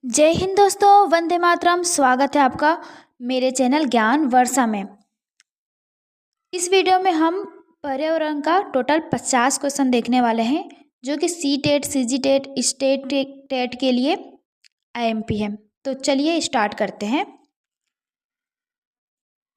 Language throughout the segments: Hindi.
जय हिंद दोस्तों, वंदे मातरम। स्वागत है आपका मेरे चैनल ज्ञान वर्षा में। इस वीडियो में हम पर्यावरण का टोटल 50 क्वेश्चन देखने वाले हैं, जो कि सी टेट, सी जी टेट, स्टेट टेट के लिए आईएमपी है। तो चलिए स्टार्ट करते हैं।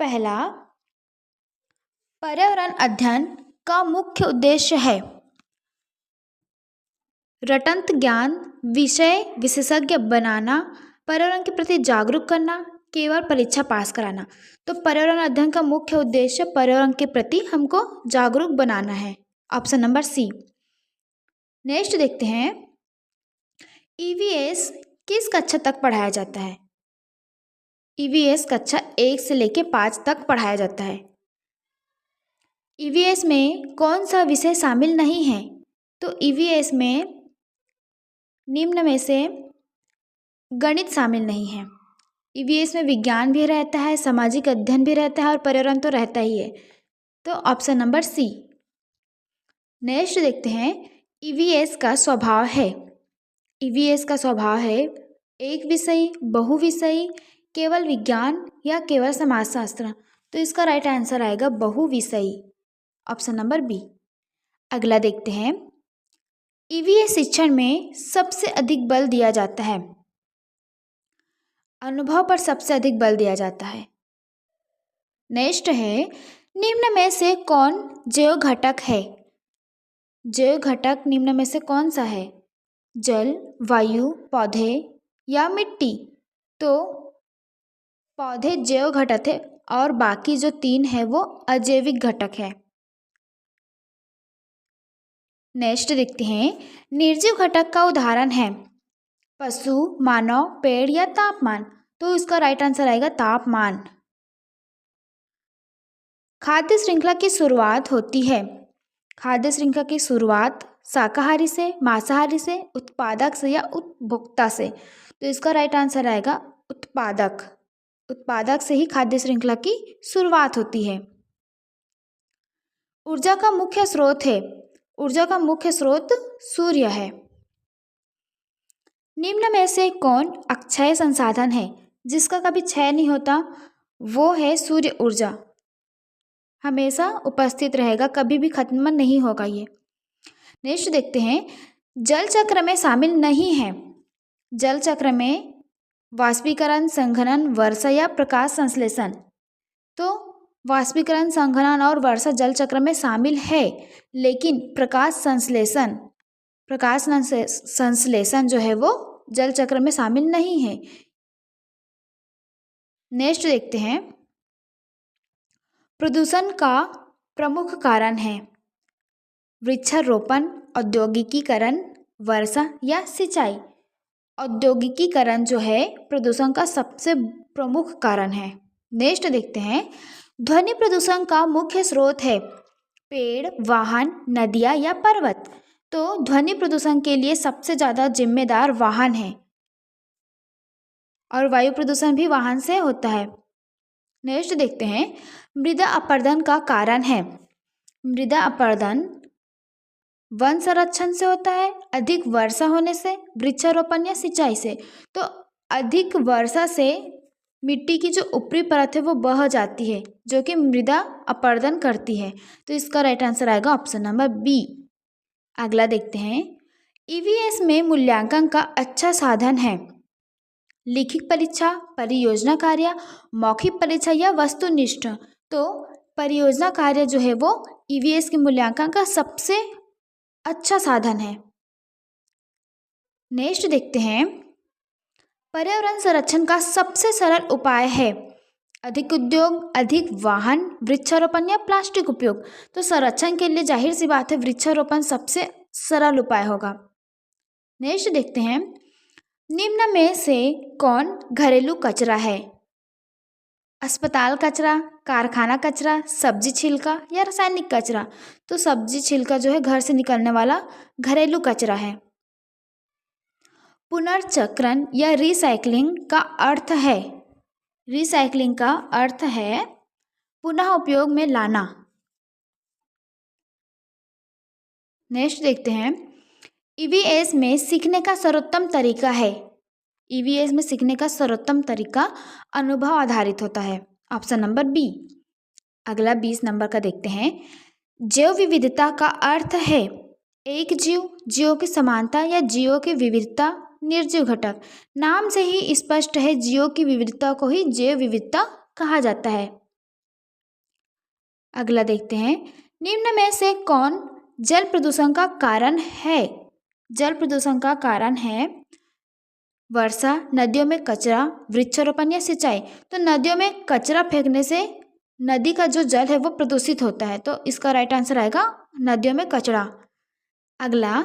पहला, पर्यावरण अध्ययन का मुख्य उद्देश्य है रटंत ज्ञान, विषय विशेषज्ञ बनाना, पर्यावरण के प्रति जागरूक करना, केवल परीक्षा पास कराना। तो पर्यावरण अध्ययन का मुख्य उद्देश्य पर्यावरण के प्रति हमको जागरूक बनाना है। Option number C. नेक्स्ट देखते हैं, ईवीएस किस कक्षा तक पढ़ाया जाता है? ईवीएस कक्षा 1 से लेकर 5 तक पढ़ाया जाता है। ईवीएस में कौन सा विषय शामिल नहीं है? तो ईवीएस में निम्न में से गणित शामिल नहीं है। ईवीएस में विज्ञान भी रहता है, सामाजिक अध्ययन भी रहता है और पर्यावरण तो रहता ही है। तो ऑप्शन नंबर सी। नेक्स्ट देखते हैं, ईवीएस का स्वभाव है। ईवीएस का स्वभाव है एक विषयी, बहुविषयी, केवल विज्ञान या केवल समाजशास्त्र। तो इसका राइट आंसर आएगा बहुविषयी, ऑप्शन नंबर बी। अगला देखते हैं, ईवीएस शिक्षण में सबसे अधिक बल दिया जाता है। अनुभव पर सबसे अधिक बल दिया जाता है। नेक्स्ट है, निम्न में से कौन जैव घटक है? जैव घटक निम्न में से कौन सा है? जल, वायु, पौधे या मिट्टी? तो पौधे जैव घटक है और बाकी जो 3 है वो अजैविक घटक है। नेक्स्ट देखते हैं, निर्जीव घटक का उदाहरण है पशु, मानव, पेड़ या तापमान? तो इसका राइट आंसर आएगा तापमान। खाद्य श्रृंखला की शुरुआत होती है। खाद्य श्रृंखला की शुरुआत शाकाहारी से, मांसाहारी से, उत्पादक से या उपभोक्ता से? तो इसका राइट आंसर आएगा उत्पादक। उत्पादक से ही खाद्य श्रृंखला की शुरुआत होती है। ऊर्जा का मुख्य स्रोत है। ऊर्जा का मुख्य स्रोत सूर्य है। निम्न में से कौन अक्षय संसाधन है जिसका कभी क्षय नहीं होता? वो है सूर्य ऊर्जा। हमेशा उपस्थित रहेगा, कभी भी खत्म नहीं होगा ये। नेक्स्ट देखते हैं, जल चक्र में शामिल नहीं है। जल चक्र में वाष्पीकरण, संघनन, वर्षा या प्रकाश संश्लेषण? तो वाष्पीकरण, संघनन और वर्षा जल चक्र में शामिल है, लेकिन प्रकाश संश्लेषण जो है वो जल चक्र में शामिल नहीं है। नेक्स्ट देखते हैं, प्रदूषण का प्रमुख कारण है वृक्षारोपण, औद्योगिकीकरण, वर्षा या सिंचाई? औद्योगिकीकरण जो है प्रदूषण का सबसे प्रमुख कारण है। नेक्स्ट देखते हैं, ध्वनि प्रदूषण का मुख्य स्रोत है पेड़, वाहन, नदियाँ या पर्वत? तो ध्वनि प्रदूषण के लिए सबसे ज़्यादा जिम्मेदार वाहन है और वायु प्रदूषण भी वाहन से होता है। नेक्स्ट देखते हैं, मृदा अपरदन का कारण है। मृदा अपरदन वन संरक्षण से होता है, अधिक वर्षा होने से, वृक्षारोपण या सिंचाई से? तो अधिक वर्षा से मिट्टी की जो ऊपरी परत है वो बह जाती है, जो कि मृदा अपरदन करती है। तो इसका राइट आंसर आएगा ऑप्शन नंबर बी। अगला देखते हैं, ईवीएस में मूल्यांकन का अच्छा साधन है लिखित परीक्षा, परियोजना कार्य, मौखिक परीक्षा या वस्तुनिष्ठ? तो परियोजना कार्य जो है वो ईवीएस के मूल्यांकन का सबसे अच्छा साधन है। नेक्स्ट देखते हैं, पर्यावरण संरक्षण का सबसे सरल उपाय है अधिक उद्योग, अधिक वाहन, वृक्षारोपण या प्लास्टिक उपयोग? तो संरक्षण के लिए जाहिर सी बात है वृक्षारोपण सबसे सरल उपाय होगा। नेक्स्ट देखते हैं, निम्न में से कौन घरेलू कचरा है? अस्पताल कचरा, कारखाना कचरा, सब्जी छिलका या रासायनिक कचरा? तो सब्जी छिलका जो है घर से निकलने वाला घरेलू कचरा है। पुनर्चक्रण या रिसाइकलिंग का अर्थ है, रिसाइकलिंग का अर्थ है पुनः उपयोग में लाना। नेक्स्ट देखते हैं, ईवीएस में सीखने का सर्वोत्तम तरीका है। ईवीएस में सीखने का सर्वोत्तम तरीका अनुभव आधारित होता है। Option number B. अगला 20 नंबर का देखते हैं। जैव विविधता का अर्थ है एक जीव, जीवों की समानता या जीवों की विविधता, निर्जीव घटक। नाम से ही स्पष्ट है, जीवों की विविधता को ही जैव विविधता कहा जाता है। अगला देखते हैं। निम्न में से कौन जल प्रदूषण का कारण है? जल प्रदूषण का कारण है वर्षा, नदियों में कचरा, वृक्षारोपण या सिंचाई। तो नदियों में कचरा फेंकने से नदी का जो जल है वो प्रदूषित होता है, तो इसका राइट आंसर आएगा नदियों में कचरा। अगला,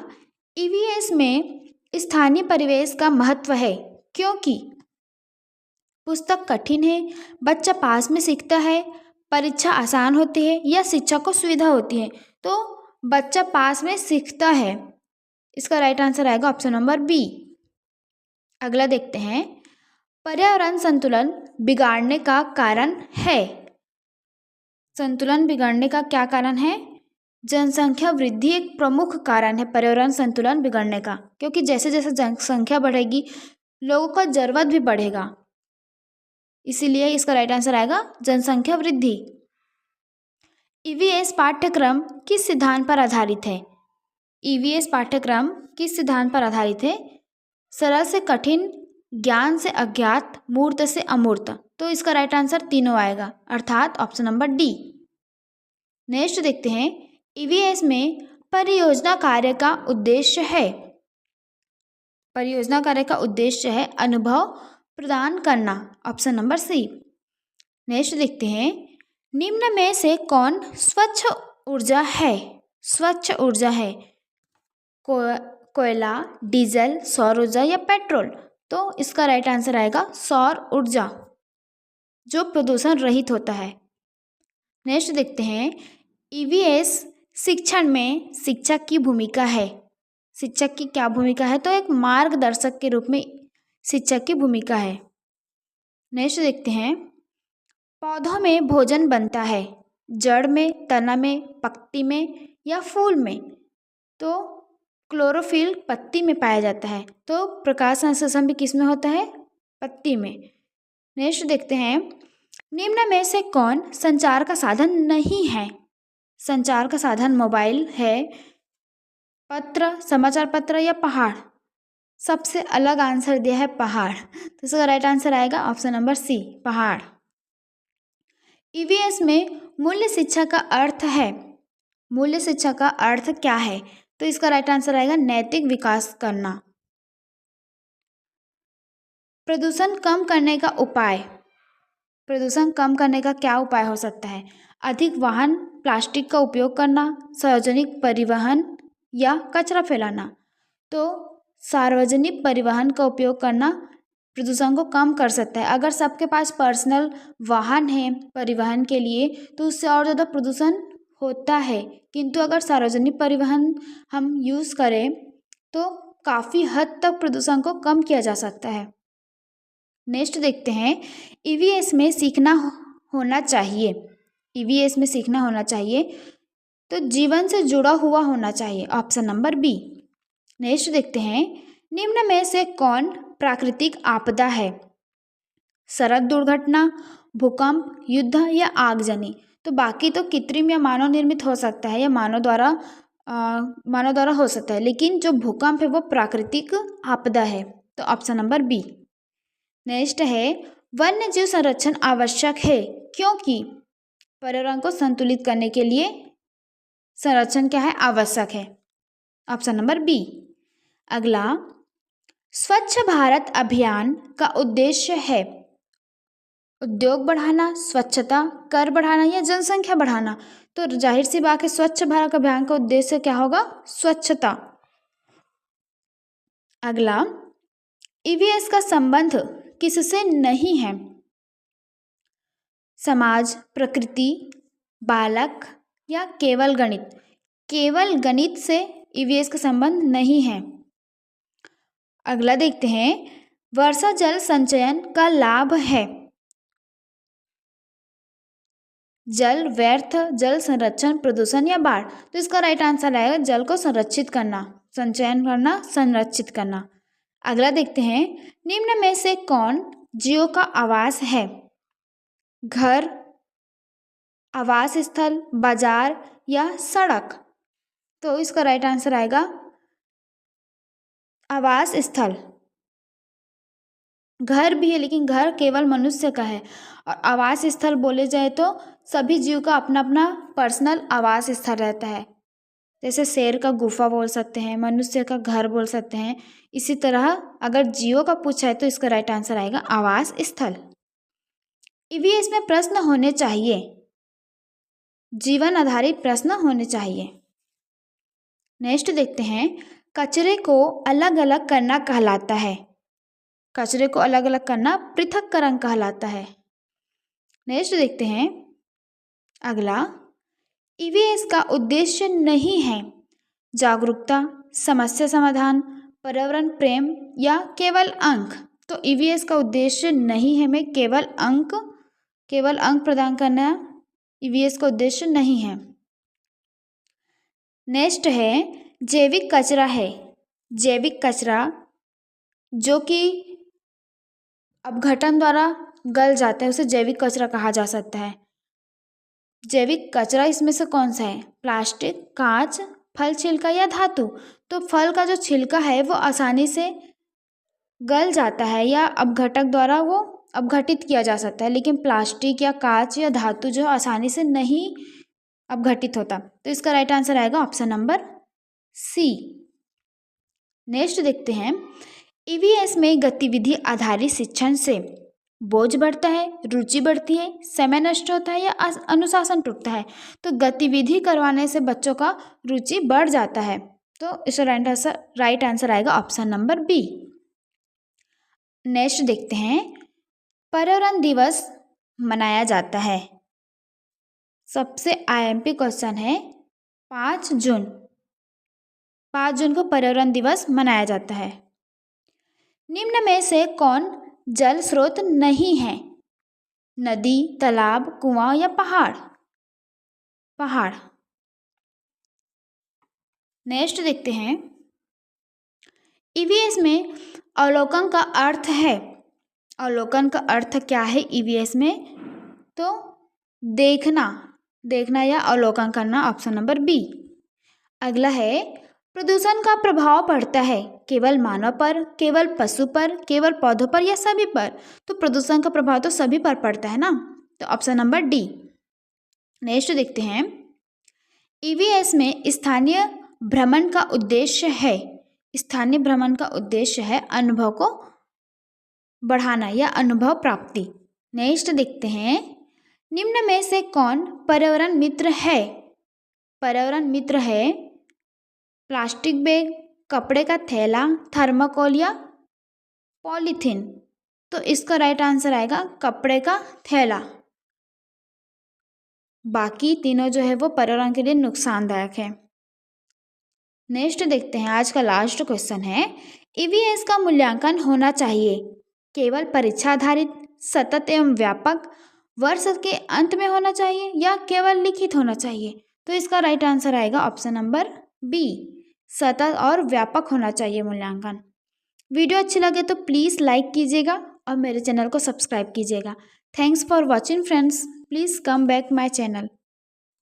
ईवीएस में स्थानीय परिवेश का महत्व है क्योंकि पुस्तक कठिन है, बच्चा पास में सीखता है, परीक्षा आसान होती है या शिक्षक को सुविधा होती है। तो बच्चा पास में सीखता है, इसका राइट आंसर आएगा ऑप्शन नंबर बी। अगला देखते हैं। पर्यावरण संतुलन बिगाड़ने का कारण है। संतुलन बिगड़ने का क्या कारण है? जनसंख्या वृद्धि एक प्रमुख कारण है पर्यावरण संतुलन बिगड़ने का, क्योंकि जैसे जैसे जनसंख्या बढ़ेगी लोगों का जरूरत भी बढ़ेगा, इसीलिए इसका राइट आंसर आएगा जनसंख्या वृद्धि। ईवीएस पाठ्यक्रम किस सिद्धांत पर आधारित है? ईवीएस पाठ्यक्रम किस सिद्धांत पर आधारित है? सरल से कठिन, ज्ञान से अज्ञात, मूर्त से अमूर्त। तो इसका राइट आंसर तीनों आएगा, अर्थात ऑप्शन नंबर डी। नेक्स्ट देखते हैं। ईवीएस में परियोजना कार्य का उद्देश्य है। परियोजना कार्य का उद्देश्य है अनुभव प्रदान करना, ऑप्शन नंबर सी। नेक्स्ट देखते हैं। निम्न में से कौन स्वच्छ ऊर्जा है? स्वच्छ ऊर्जा है कोयला, डीजल, सौर ऊर्जा या पेट्रोल। तो इसका राइट आंसर आएगा सौर ऊर्जा, जो प्रदूषण रहित होता है। नेक्स्ट देखते हैं। ईवीएस शिक्षण में शिक्षक की भूमिका है। शिक्षक की क्या भूमिका है? तो एक मार्गदर्शक के रूप में शिक्षक की भूमिका है। नेक्स्ट देखते हैं। पौधों में भोजन बनता है जड़ में, तना में, पत्ती में या फूल में। तो क्लोरोफिल पत्ती में पाया जाता है, तो प्रकाश संश्लेषण भी किस में होता है? पत्ती में। नेक्स्ट देखते हैं। निम्न में से कौन संचार का साधन नहीं है? संचार का साधन मोबाइल है, पत्र, समाचार पत्र या पहाड़। सबसे अलग आंसर दिया है पहाड़, तो इसका राइट आंसर आएगा ऑप्शन नंबर सी, पहाड़। ईवीएस में मूल्य शिक्षा का अर्थ है। मूल्य शिक्षा का अर्थ क्या है? तो इसका राइट आंसर आएगा नैतिक विकास करना। प्रदूषण कम करने का उपाय। प्रदूषण कम करने का क्या उपाय हो सकता है? अधिक वाहन, प्लास्टिक का उपयोग करना, सार्वजनिक परिवहन या कचरा फैलाना। तो सार्वजनिक परिवहन का उपयोग करना प्रदूषण को कम कर सकता है। अगर सबके पास पर्सनल वाहन है परिवहन के लिए तो उससे और ज़्यादा प्रदूषण होता है, किंतु अगर सार्वजनिक परिवहन हम यूज़ करें तो काफ़ी हद तक प्रदूषण को कम किया जा सकता है। नेक्स्ट देखते हैं। ईवीएस में सीखना होना चाहिए। ईवीएस में सीखना होना चाहिए तो जीवन से जुड़ा हुआ होना चाहिए, ऑप्शन नंबर बी। नेक्स्ट देखते हैं। निम्न में से कौन प्राकृतिक आपदा है? सड़क दुर्घटना, भूकंप, युद्ध या आगजनी। तो बाकी तो कृत्रिम या मानव निर्मित हो सकता है या मानव द्वारा हो सकता है, लेकिन जो भूकंप है वो प्राकृतिक आपदा है, तो ऑप्शन नंबर बी। नेक्स्ट है। वन्य जीव संरक्षण आवश्यक है क्योंकि पर्यावरण को संतुलित करने के लिए संरक्षण क्या है? आवश्यक है, ऑप्शन नंबर बी। अगला, स्वच्छ भारत अभियान का उद्देश्य है उद्योग बढ़ाना, स्वच्छता, कर बढ़ाना या जनसंख्या बढ़ाना। तो जाहिर सी बात है स्वच्छ भारत अभियान का उद्देश्य क्या होगा? स्वच्छता। अगला, ईवीएस का संबंध किससे नहीं है? समाज, प्रकृति, बालक या केवल गणित। केवल गणित से ईवीएस का संबंध नहीं है। अगला देखते हैं। वर्षा जल संचयन का लाभ है जल व्यर्थ, जल संरक्षण, प्रदूषण या बाढ़। तो इसका राइट आंसर आएगा जल को संरक्षित करना, संचयन करना, संरक्षित करना। अगला देखते हैं, निम्न में से कौन जीवों का आवास है? घर, आवास स्थल, बाजार या सड़क? तो इसका राइट आंसर आएगा आवास स्थल। घर भी है लेकिन घर केवल मनुष्य का है, और आवास स्थल बोले जाए तो सभी जीव का अपना अपना पर्सनल आवास स्थल रहता है। जैसे शेर का गुफा बोल सकते हैं, मनुष्य का घर बोल सकते हैं। इसी तरह अगर जीवों का पूछा है तो इसका राइट आंसर आएगा आवास स्थल। ईवीएस में प्रश्न होने चाहिए, जीवन आधारित प्रश्न होने चाहिए। नेक्स्ट देखते हैं, कचरे को अलग अलग करना कहलाता है। कचरे को अलग अलग करना पृथक्करण कहलाता है। नेक्स्ट देखते हैं अगला, ईवीएस का उद्देश्य नहीं है जागरूकता, समस्या समाधान, पर्यावरण प्रेम या केवल अंक। तो ईवीएस का उद्देश्य नहीं है में केवल अंक प्रदान करना ईवीएस का उद्देश्य नहीं है। नेक्स्ट है जैविक कचरा है। जैविक कचरा जो कि अपघटन द्वारा गल जाता है उसे जैविक कचरा कहा जा सकता है। जैविक कचरा इसमें से कौन सा है? प्लास्टिक, कांच, फल छिलका या धातु। तो फल का जो छिलका है वो आसानी से गल जाता है या अपघटक द्वारा वो अपघटित किया जा सकता है, लेकिन प्लास्टिक या कांच या धातु जो आसानी से नहीं अपघटित होता। तो इसका राइट आंसर आएगा ऑप्शन नंबर सी। नेक्स्ट देखते हैं, ईवीएस में गतिविधि आधारित शिक्षण से बोझ बढ़ता है, रुचि बढ़ती है, समय नष्ट होता है या अनुशासन टूटता है। तो गतिविधि करवाने से बच्चों का रुचि बढ़ जाता है। तो इसका राइट आंसर आएगा ऑप्शन नंबर बी। नेक्स्ट देखते हैं, पर्यावरण दिवस मनाया जाता है। सबसे आईएमपी क्वेश्चन है 5 जून। 5 जून को पर्यावरण दिवस मनाया जाता है। निम्न में से कौन जल स्रोत नहीं है? नदी, तालाब, कुआं या पहाड़? पहाड़। नेक्स्ट देखते हैं, ईवीएस में अवलोकन का अर्थ है। अवलोकन का अर्थ क्या है ईवीएस में? तो देखना या अवलोकन करना, ऑप्शन नंबर बी। अगला है, प्रदूषण का प्रभाव पड़ता है केवल मानव पर, केवल पशु पर, केवल पौधों पर या सभी पर? तो प्रदूषण का प्रभाव तो सभी पर पड़ता है ना, तो ऑप्शन नंबर डी। नेक्स्ट देखते हैं, ईवीएस में स्थानीय भ्रमण का उद्देश्य है। स्थानीय भ्रमण का उद्देश्य है अनुभव को बढ़ाना या अनुभव प्राप्ति। नेक्स्ट देखते हैं, निम्न में से कौन पर्यावरण मित्र है? पर्यावरण मित्र है प्लास्टिक बैग, कपड़े का थैला, थर्माकोल या पॉलीथीन। तो इसका राइट आंसर आएगा कपड़े का थैला। बाकी तीनों जो है वो पर्यावरण के लिए नुकसानदायक है। नेक्स्ट देखते हैं, आज का लास्ट क्वेश्चन है, ईवीएस का मूल्यांकन होना चाहिए केवल परीक्षा आधारित, सतत एवं व्यापक, वर्ष के अंत में होना चाहिए या केवल लिखित होना चाहिए? तो इसका राइट आंसर आएगा ऑप्शन नंबर बी, सतत और व्यापक होना चाहिए मूल्यांकन। वीडियो अच्छी लगे तो प्लीज़ लाइक कीजिएगा और मेरे चैनल को सब्सक्राइब कीजिएगा। Thanks for watching friends, please come back my channel.